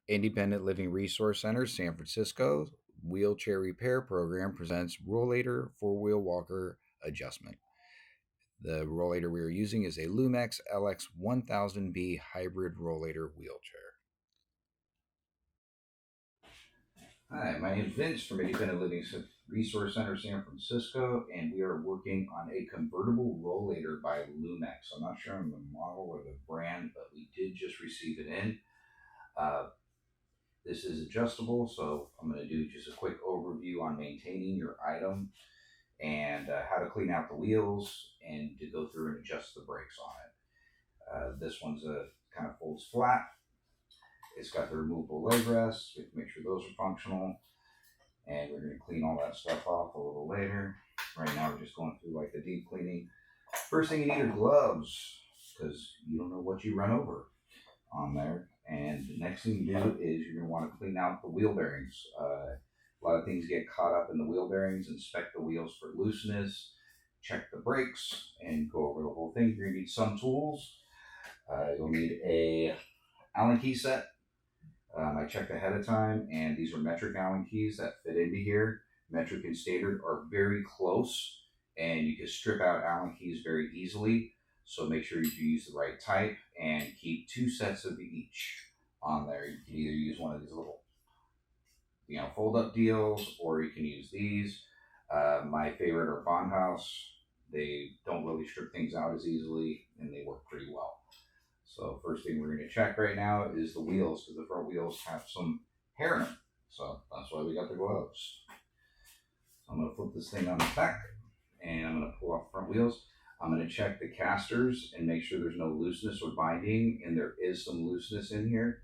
Independent Living Resource Center, San Francisco Wheelchair Repair Program presents Rollator four-wheel walker adjustment. The rollator we are using is a Lumex LX1000B Hybrid Rollator-Wheelchair. Hi, my name is Vince from Independent Living Resource Center, San Francisco, and we are working on a convertible rollator by Lumex. I'm not sure on the model or the brand, but we did just receive it in. This is adjustable, so I'm going to do just a quick overview on maintaining your item and how to clean out the wheels and to go through and adjust the brakes on it. This one's kind of folds flat. It's got the removable leg rests. We have to make sure those are functional, and we're going to clean all that stuff off a little later. Right now we're just going through like the deep cleaning. First thing, you need your gloves because you don't know what you run over on there. And the next thing you do is you're going to want to clean out the wheel bearings. A lot of things get caught up in the wheel bearings. Inspect the wheels for looseness, check the brakes, and go over the whole thing. You're going to need some tools. You'll need a Allen key set. I checked ahead of time, and these are metric Allen keys that fit into here. Metric and standard are very close, and you can strip out Allen keys very easily. So make sure you use the right type and keep 2 sets of each on there. You can either use one of these little, fold up deals, or you can use these. My favorite are Bondhus. They don't really strip things out as easily, and they work pretty well. So first thing we're going to check right now is the wheels, because the front wheels have some hair in them. So that's why we got the gloves. So I'm going to flip this thing on the back, and I'm going to pull off front wheels. I'm going to check the casters and make sure there's no looseness or binding, and there is some looseness in here.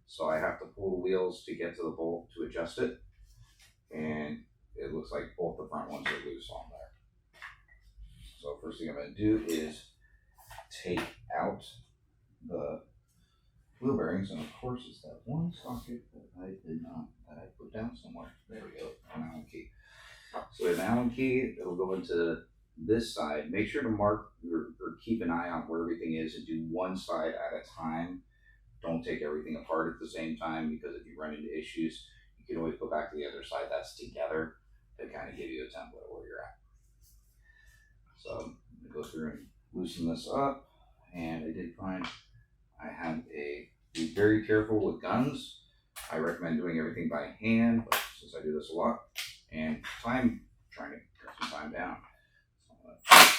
So I have to pull the wheels to get to the bolt to adjust it. And it looks like both the front ones are loose on there. So first thing I'm going to do is take out the wheel bearings, and of course it's that one socket that I put down somewhere. There we go, an Allen key. So with an Allen key, it'll go into this side. Make sure to mark or keep an eye on where everything is and do one side at a time. Don't take everything apart at the same time, because if you run into issues, you can always go back to the other side that's together to kind of give you a template of where you're at. So I'm going to go through and loosen this up, and I did find I have be very careful with guns. I recommend doing everything by hand, but since I do this a lot, and trying to cut some time down. So I'm going to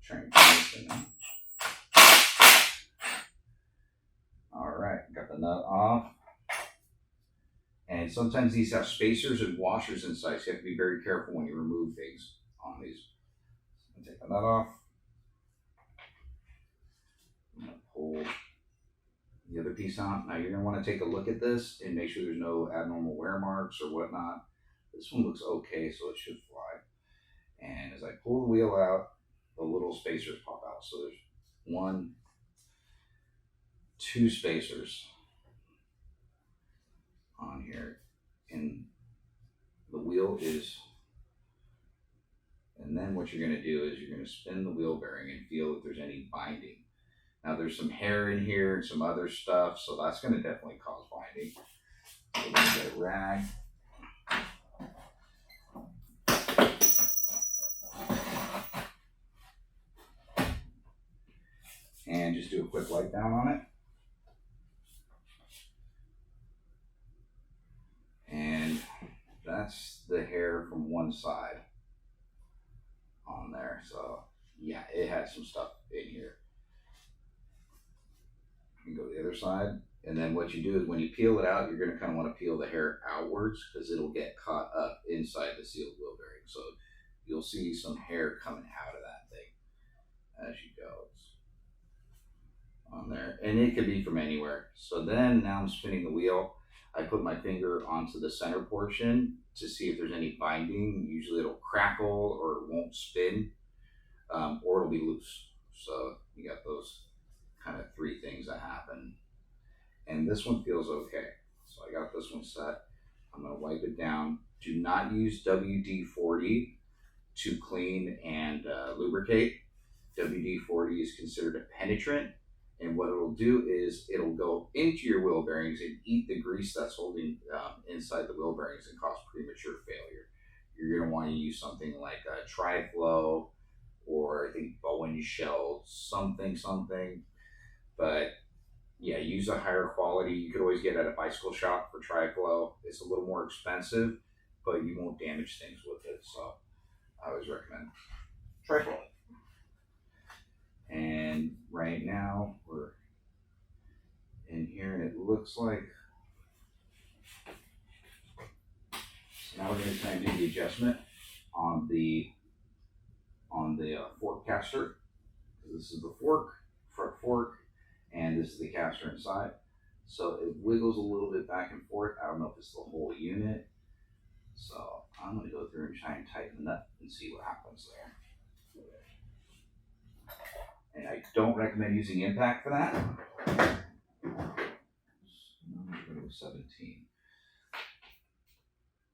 try and get this thing out. All right, got the nut off. And sometimes these have spacers and washers inside, so you have to be very careful when you remove things on these. So I'm going to take the nut off. I'm going to pull the other piece out. Now you're going to want to take a look at this and make sure there's no abnormal wear marks or whatnot. This one looks okay, so it should fly. And as I pull the wheel out, the little spacers pop out. So there's 1, 2 spacers on here, and the wheel is, and then what you're going to do is you're going to spin the wheel bearing and feel if there's any binding. Now there's some hair in here and some other stuff, so that's going to definitely cause binding. So we're going to get a rag. And just do a quick wipe down on it. And that's the hair from one side on there. So yeah, it has some stuff in here. You can go to the other side. And then what you do is when you peel it out, you're going to kind of want to peel the hair outwards, because it'll get caught up inside the sealed wheel bearing. So you'll see some hair coming out of that thing as you go. It's on there. And it could be from anywhere. So then now I'm spinning the wheel. I put my finger onto the center portion to see if there's any binding. Usually it'll crackle or it won't spin, or it'll be loose. So you got those kind of 3 things that happen. And this one feels okay. So I got this one set. I'm going to wipe it down. Do not use WD-40 to clean and lubricate. WD-40 is considered a penetrant, And what it'll do is it'll go into your wheel bearings and eat the grease that's holding inside the wheel bearings and cause premature failure. You're going to want to use something like a Tri-Flow, or I think Bowen Shell something. But yeah, use a higher quality. You could always get at a bicycle shop for Tri-Flow. It's a little more expensive, but you won't damage things with it. So I always recommend Tri-Flow. And right now we're in here, and it looks like, so now we're going to try and do the adjustment on the fork caster. This is the fork, front fork, and this is the caster inside. So it wiggles a little bit back and forth. I don't know if it's the whole unit. So I'm going to go through and try and tighten it up and see what happens there. And I don't recommend using impact for that. I'm going to go to 17.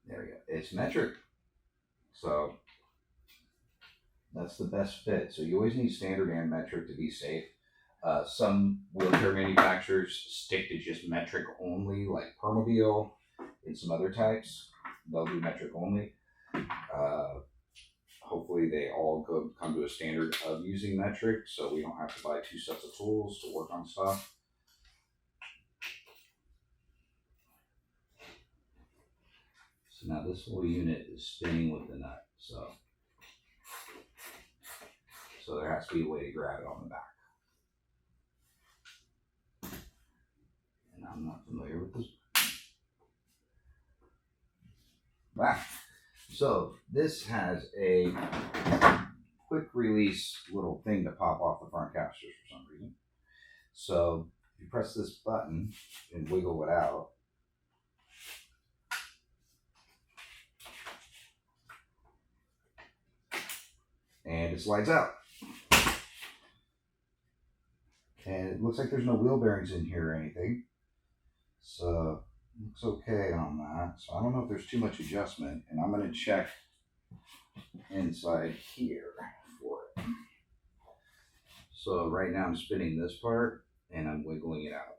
There we go. It's metric. So that's the best fit. So you always need standard and metric to be safe. Some wheelchair manufacturers stick to just metric only, like Permobil and some other types. They'll do metric only. Hopefully they all come to a standard of using metric, so we don't have to buy 2 sets of tools to work on stuff. So now this whole unit is spinning with the nut, so there has to be a way to grab it on the back. And I'm not familiar with this. Wow. So this has a quick release little thing to pop off the front casters for some reason. So if you press this button and wiggle it out, and it slides out. And it looks like there's no wheel bearings in here or anything. So looks okay on that. So I don't know if there's too much adjustment, and I'm going to check inside here for it. So right now I'm spinning this part and I'm wiggling it out.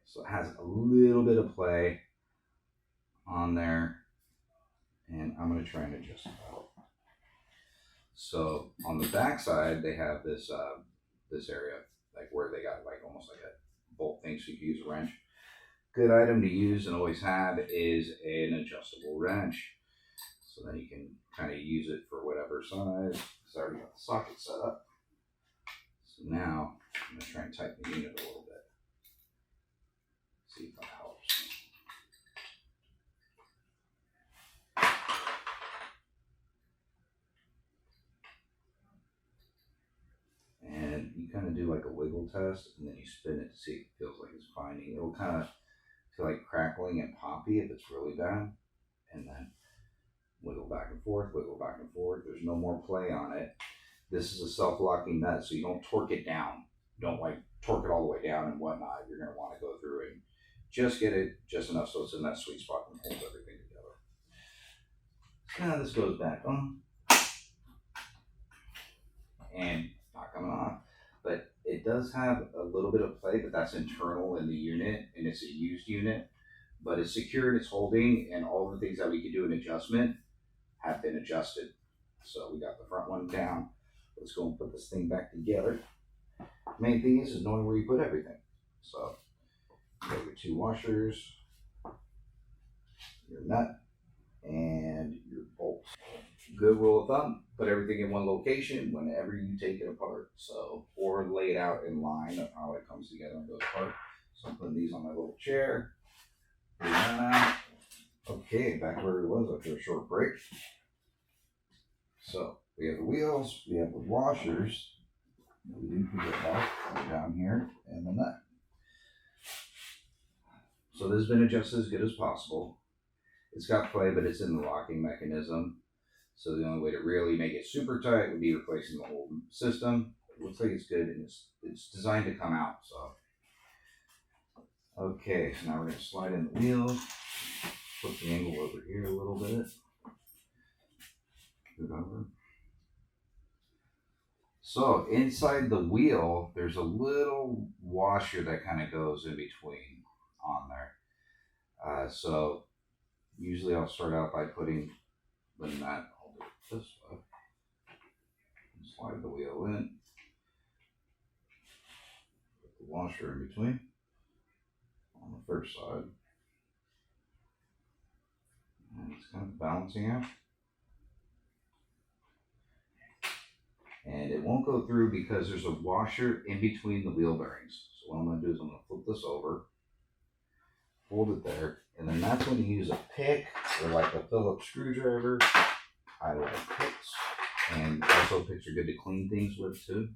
So it has a little bit of play on there, and I'm going to try and adjust it out. So on the back side, they have this this area, like where they got like almost like a bolt thing, so you can use a wrench. Good item to use and always have is an adjustable wrench. So then you can kind of use it for whatever size, because I already got the socket set up. So now I'm going to try and tighten the unit a little bit. See if that helps. And you kind of do like a wiggle test, and then you spin it to see if it feels like it's binding. It'll kind of feel like crackling and poppy if it's really bad. And then wiggle back and forth, wiggle back and forth. There's no more play on it. This is a self-locking nut, so you don't torque it down. You don't like torque it all the way down and whatnot. You're going to want to go through and just get it just enough so it's in that sweet spot and holds everything together. Now this goes back on. And not coming off. But it does have a little bit of play, but that's internal in the unit, and it's a used unit. But it's secured, it's holding, and all the things that we could do in adjustment have been adjusted. So we got the front one down. Let's go and put this thing back together. Main thing is knowing where you put everything. So you have your 2 washers, your nut, and your bolts. Good rule of thumb, put everything in one location whenever you take it apart. So, or lay it out in line of how it comes together and goes apart. So I'm putting these on my little chair. Okay, back where it was after a short break. So we have the wheels, we have the washers. We didn't forget that down here, and the nut. So this has been adjusted as good as possible. It's got play, but it's in the locking mechanism. So the only way to really make it super tight would be replacing the whole system. It looks like it's good, and it's designed to come out. So okay, so now we're going to slide in the wheels. Flip the angle over here a little bit. Good over. So inside the wheel, there's a little washer that kind of goes in between on there. So usually I'll start out by putting the nut, I'll do it this way, and slide the wheel in, put the washer in between on the first side, and it's kind of balancing out. And it won't go through because there's a washer in between the wheel bearings. So what I'm going to do is I'm going to flip this over, hold it there, and then that's when you use a pick or like a Phillips screwdriver. I like picks, and also picks are good to clean things with too.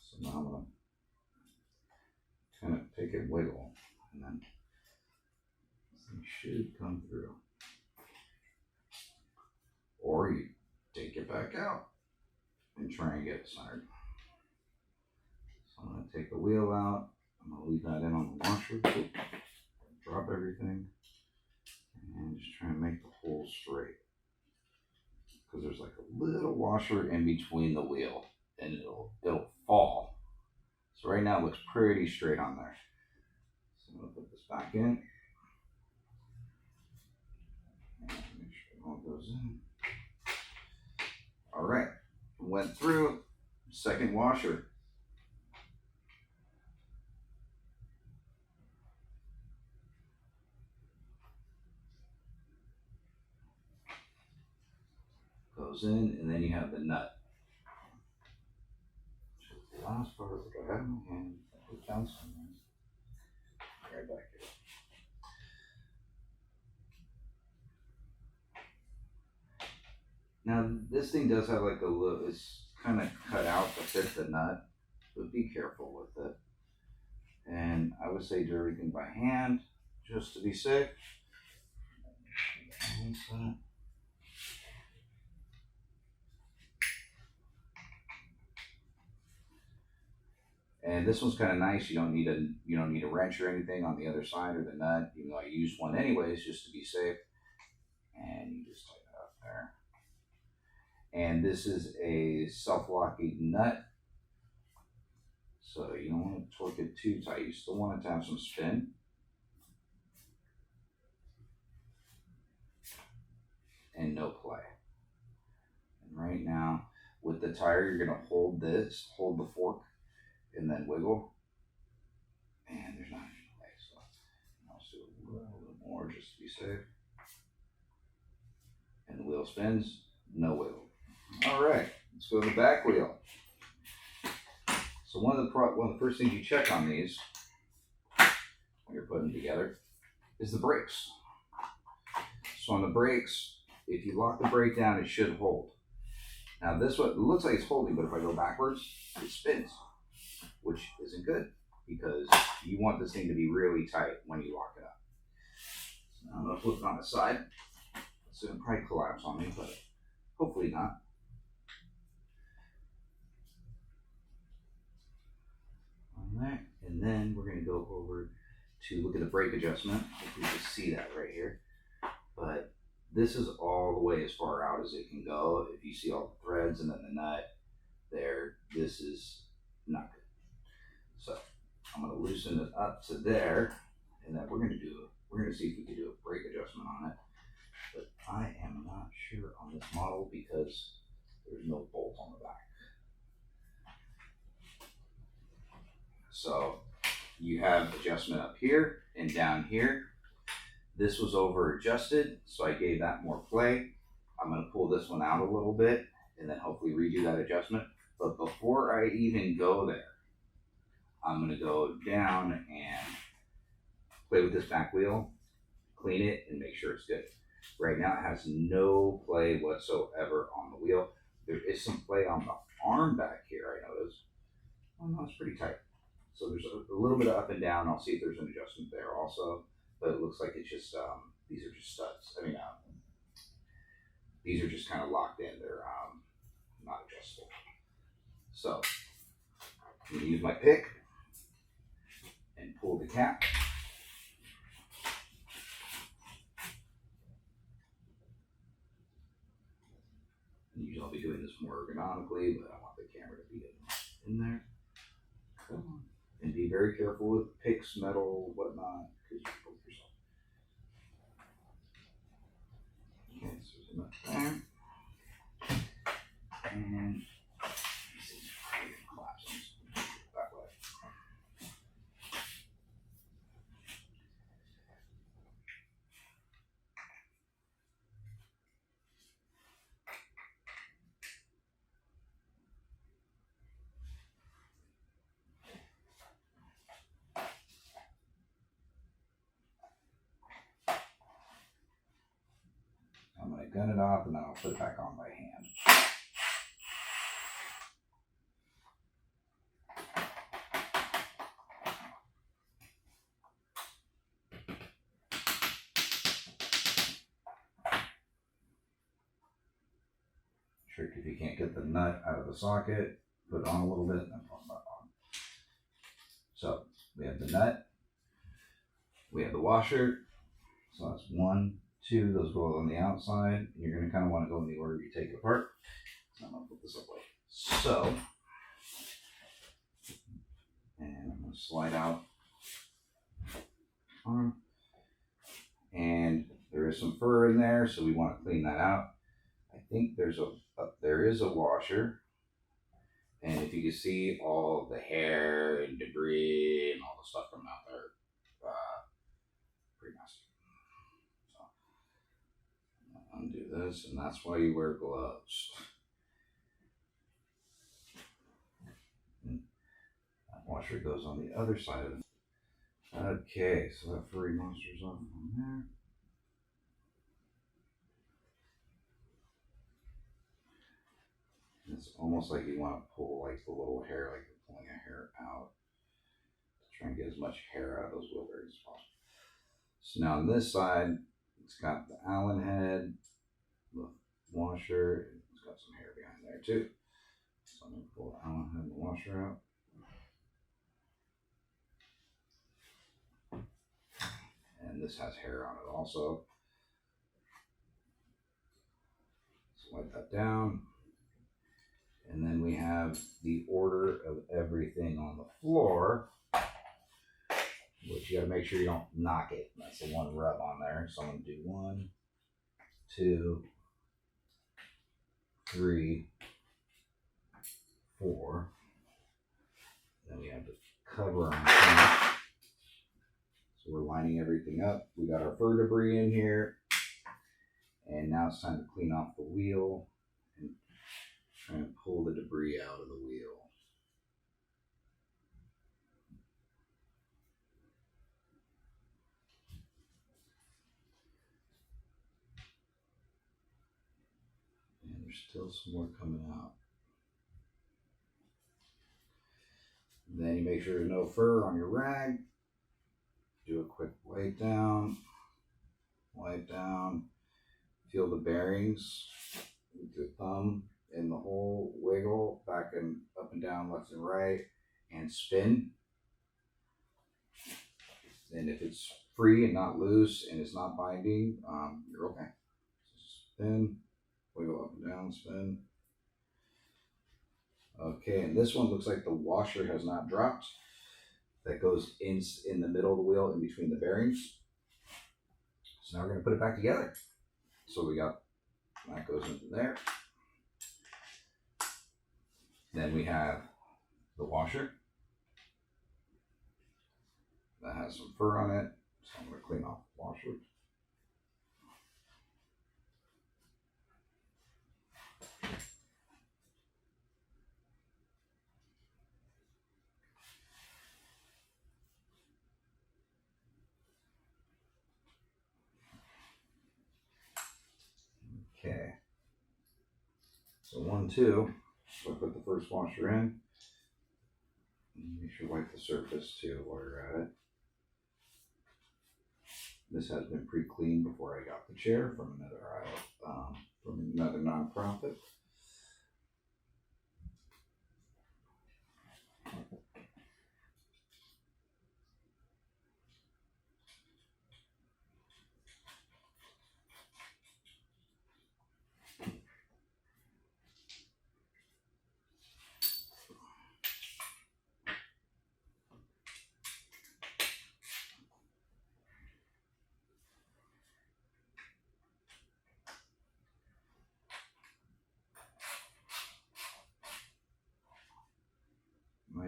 So now I'm going to kind of pick and wiggle, and then this thing should come through. Or you take it back out and try and get it centered. So I'm going to take the wheel out. I'm going to leave that in on the washer. Drop everything and just try and make the hole straight. Because there's like a little washer in between the wheel and it'll fall. So right now it looks pretty straight on there. So I'm going to put this back in. And make sure it all goes in. All right, went through. Second washer. Goes in, and then you have the nut. The last part that I have in my hand, I put down somewhere. Right back here. Now this thing does have like a little, it's kind of cut out to fit the nut, but be careful with it. And I would say do everything by hand, just to be safe. And this one's kind of nice. You don't need a wrench or anything on the other side or the nut, even though I use one anyways just to be safe. And you just tighten it up there. And this is a self-locking nut, so you don't want to torque it too tight. You still want it to have some spin. And no play. And right now, with the tire, you're going to hold the fork, and then wiggle. And there's not any play, so I'll just do a little bit more just to be safe. And the wheel spins, no wiggle. All right, let's go to the back wheel. So one of the first things you check on these when you're putting them together is the brakes. So on the brakes, if you lock the brake down, it should hold. Now this one, it looks like it's holding, but if I go backwards, it spins, which isn't good because you want this thing to be really tight when you lock it up. So now I'm going to flip it on the side. It's going to probably collapse on me, but hopefully not. On that, and then we're going to go over to look at the brake adjustment. If you can see that right here. But this is all the way as far out as it can go. If you see all the threads and then the nut there, this is not good. So I'm going to loosen it up to there, and then we're going to see if we can do a brake adjustment on it. But I am not sure on this model because there's no bolt on the back. So you have adjustment up here and down here. This was over adjusted, so I gave that more play. I'm going to pull this one out a little bit and then hopefully redo that adjustment. But before I even go there, I'm going to go down and play with this back wheel, clean it, and make sure it's good. Right now it has no play whatsoever on the wheel. There is some play on the arm back here, I noticed. Oh no, it's pretty tight. So there's a little bit of up and down. I'll see if there's an adjustment there also. But it looks like it's just, these are just studs. I mean, these are just kind of locked in. They're not adjustable. So I'm going to use my pick and pull the cap. Usually I'll be doing this more ergonomically, but I want the the camera to be in there. Come on. And be very careful with picks, metal, whatnot, because you poke yourself. Okay, so there's a nut there. And let's see, I can collapse them that way. I'm going to gun it off and then I'll put it back on by hand. Trick if you can't get the nut out of the socket, put it on a little bit and then put it back on. So we have the nut, we have the washer. So that's 1, 2, those go on the outside. You're going to kind of want to go in the order you take it apart. So I'm going to put this away. So, and I'm going to slide out arm. And there is some fur in there, so we want to clean that out. I think there is a washer. And if you can see all the hair and debris and all the stuff from out there, pretty nasty. So, undo this, and that's why you wear gloves. And that washer goes on the other side of it. Okay, so that furry monster's off on there. It's almost like you want to pull like the little hair, like you're pulling a hair out, to try and get as much hair out of those wheel bearings as possible. So now on this side, it's got the Allen head, the washer, it's got some hair behind there too. So I'm going to pull the Allen head and the washer out. And this has hair on it also. So wipe that down. And then we have the order of everything on the floor, which you got to make sure you don't knock it. That's the one rub on there. So I'm going to do 1, 2, 3, 4. Then we have the cover on top. So we're lining everything up. We got our fur debris in here. And now it's time to clean off the wheel and try and pull the debris out of the wheel. And there's still some more coming out. And then you make sure there's no fur on your rag. Do a quick wipe down. Feel the bearings with your thumb in the hole, wiggle back and up and down, left and right, and spin. And if it's free and not loose and it's not binding, you're okay. Spin, wiggle up and down, spin. Okay, and this one looks like the washer has not dropped. That goes in the middle of the wheel, in between the bearings. So now we're going to put it back together. So we got, that goes into there. Then we have the washer. That has some fur on it. So I'm going to clean off the washer. Okay. So 1, 2. So I put the first washer in. Make sure you wipe the surface too while you're at it. This has been pre-cleaned before I got the chair from another nonprofit.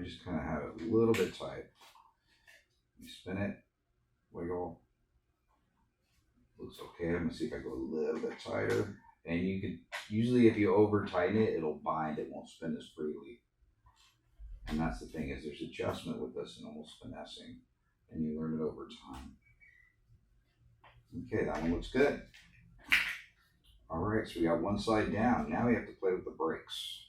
just kind of have it a little bit tight. You spin it, wiggle. Looks okay. I'm gonna see if I go a little bit tighter. And you could, usually if you over tighten it, it'll bind, it won't spin as freely. And that's the thing, is there's adjustment with this and almost finessing, and you learn it over time. Okay, that one looks good. All right, so we got one side down. Now we have to play with the brakes.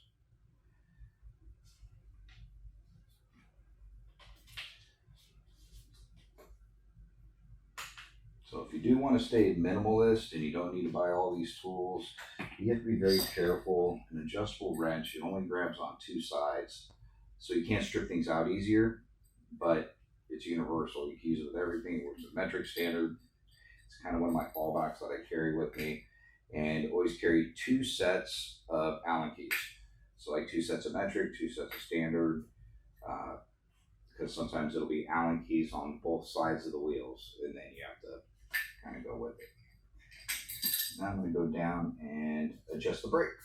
So if you do want to stay minimalist and you don't need to buy all these tools, you have to be very careful. An adjustable wrench, it only grabs on two sides. So you can't strip things out easier, but it's universal. You can use it with everything. It works with metric standard. It's kind of one of my fallbacks that I carry with me. And always carry two sets of Allen keys. So like two sets of metric, two sets of standard, because sometimes it'll be Allen keys on both sides of the wheels, and then you have to kind of go with it. Now I'm going to go down and adjust the brake.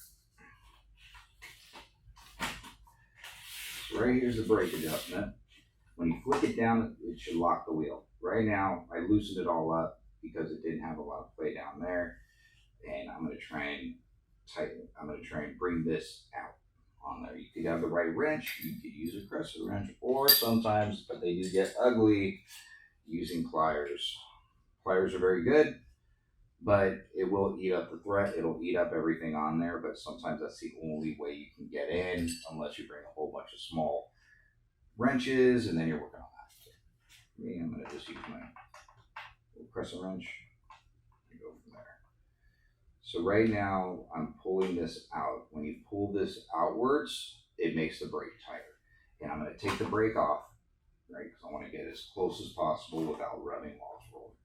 So right here's the brake adjustment. When you flick it down, it should lock the wheel. Right now, I loosened it all up because it didn't have a lot of play down there. And I'm going to try and tighten it. I'm going to try and bring this out on there. You could have the right wrench. You could use a crescent wrench, or sometimes, but they do get ugly, using pliers. Pliers are very good, but it will eat up the thread. It'll eat up everything on there, but sometimes that's the only way you can get in, unless you bring a whole bunch of small wrenches, and then you're working on that. So for me, I'm going to just use my little crescent wrench and go from there. So right now, I'm pulling this out. When you pull this outwards, it makes the brake tighter. And I'm going to take the brake off, right? Because I want to get as close as possible without rubbing while it's rolling.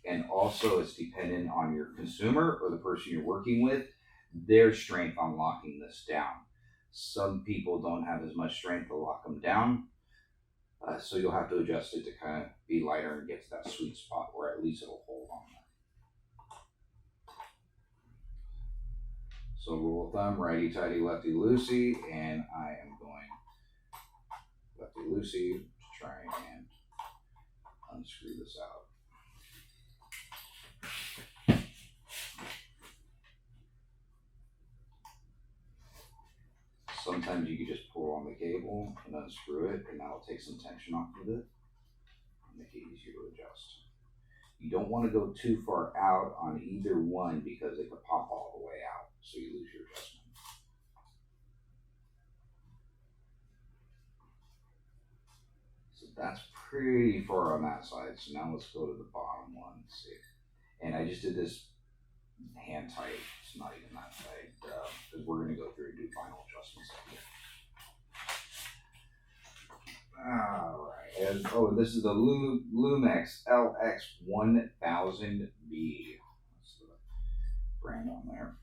And also, it's dependent on your consumer or the person you're working with, their strength on locking this down. Some people don't have as much strength to lock them down. So you'll have to adjust it to kind of be lighter and get to that sweet spot where at least it'll hold on there. So rule of thumb, righty tighty, lefty loosey, and I am going lefty loosey to try and unscrew this out. Sometimes you can just pull on the cable and unscrew it, and that'll take some tension off of it and make it easier to adjust. You don't want to go too far out on either one because it could pop all the way out, so you lose your adjustment. So that's pretty far on that side. So now let's go to the bottom one and see. And I just did this hand tight. It's not even that tight because we're going to go through and do final adjustments here. All right. And, oh, this is the Lumex LX1000B. That's the brand on there.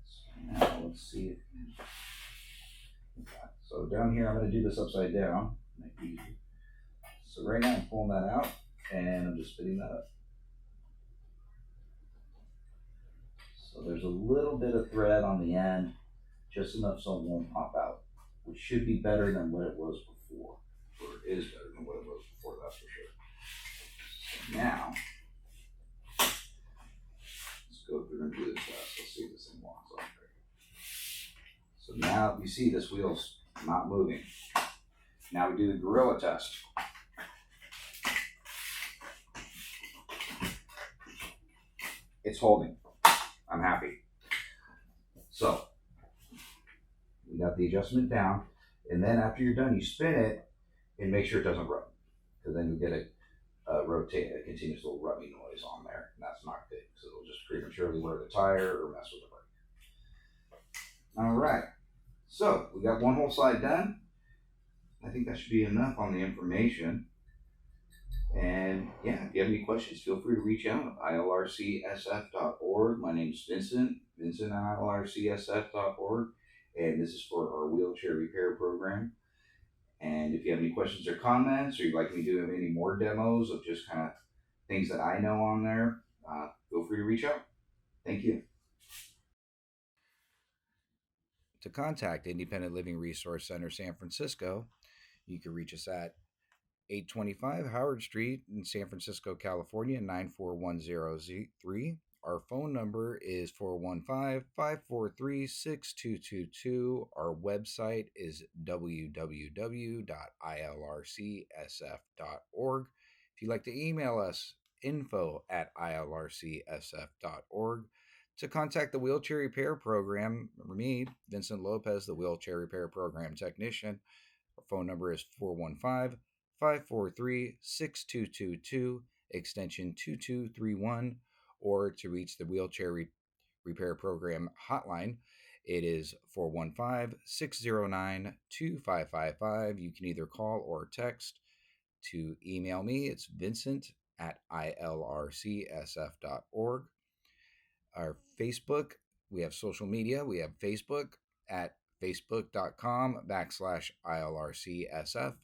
So now let's see if so down here, I'm going to do this upside down. Make it easy. So right now I'm pulling that out and I'm just spinning that up. So there's a little bit of thread on the end, just enough so it won't pop out, which should be better than what it was before. Or it is better than what it was before, that's for sure. So now, let's go through and do the test. Let's see if this thing locks up there. So now you see this wheel's not moving. Now we do the gorilla test. It's holding. I'm happy. So we got the adjustment down, and then after you're done, you spin it and make sure it doesn't rub, because then you get a continuous little rubbing noise on there, and that's not good, because it'll just prematurely wear the tire or mess with the brake. All right, so we got one whole side done. I think that should be enough on the information. And yeah, if you have any questions, feel free to reach out at ILRCSF.org. My name's Vincent at ILRCSF.org, and this is for our wheelchair repair program. And if you have any questions or comments, or you'd like me to do any more demos of just kind of things that I know on there, feel free to reach out. Thank you. To contact Independent Living Resource Center San Francisco, You can reach us at 825 Howard Street in San Francisco, California, 94103. Our phone number is 415-543-6222. Our website is www.ilrcsf.org. If you'd like to email us, info@ilrcsf.org. To contact the Wheelchair Repair Program, me, Vincent Lopez, the Wheelchair Repair Program Technician, our phone number is 415-543-6222, extension 2231, or to reach the Wheelchair Repair Program hotline, it is 415-609-2555. You can either call or text. To email me, it's vincent@ilrcsf.org. Our Facebook, we have social media. We have Facebook at facebook.com/ILRCSF.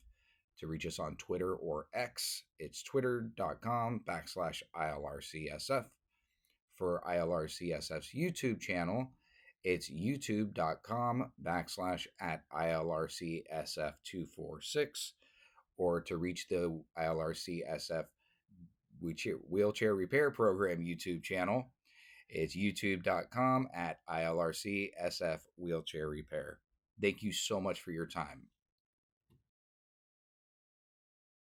To reach us on Twitter or X, it's twitter.com/ILRCSF. For ILRCSF's YouTube channel, it's youtube.com/ILRCSF246. Or to reach the ILRCSF Wheelchair Repair Program YouTube channel, it's youtube.com/ILRCSF Wheelchair Repair. Thank you so much for your time.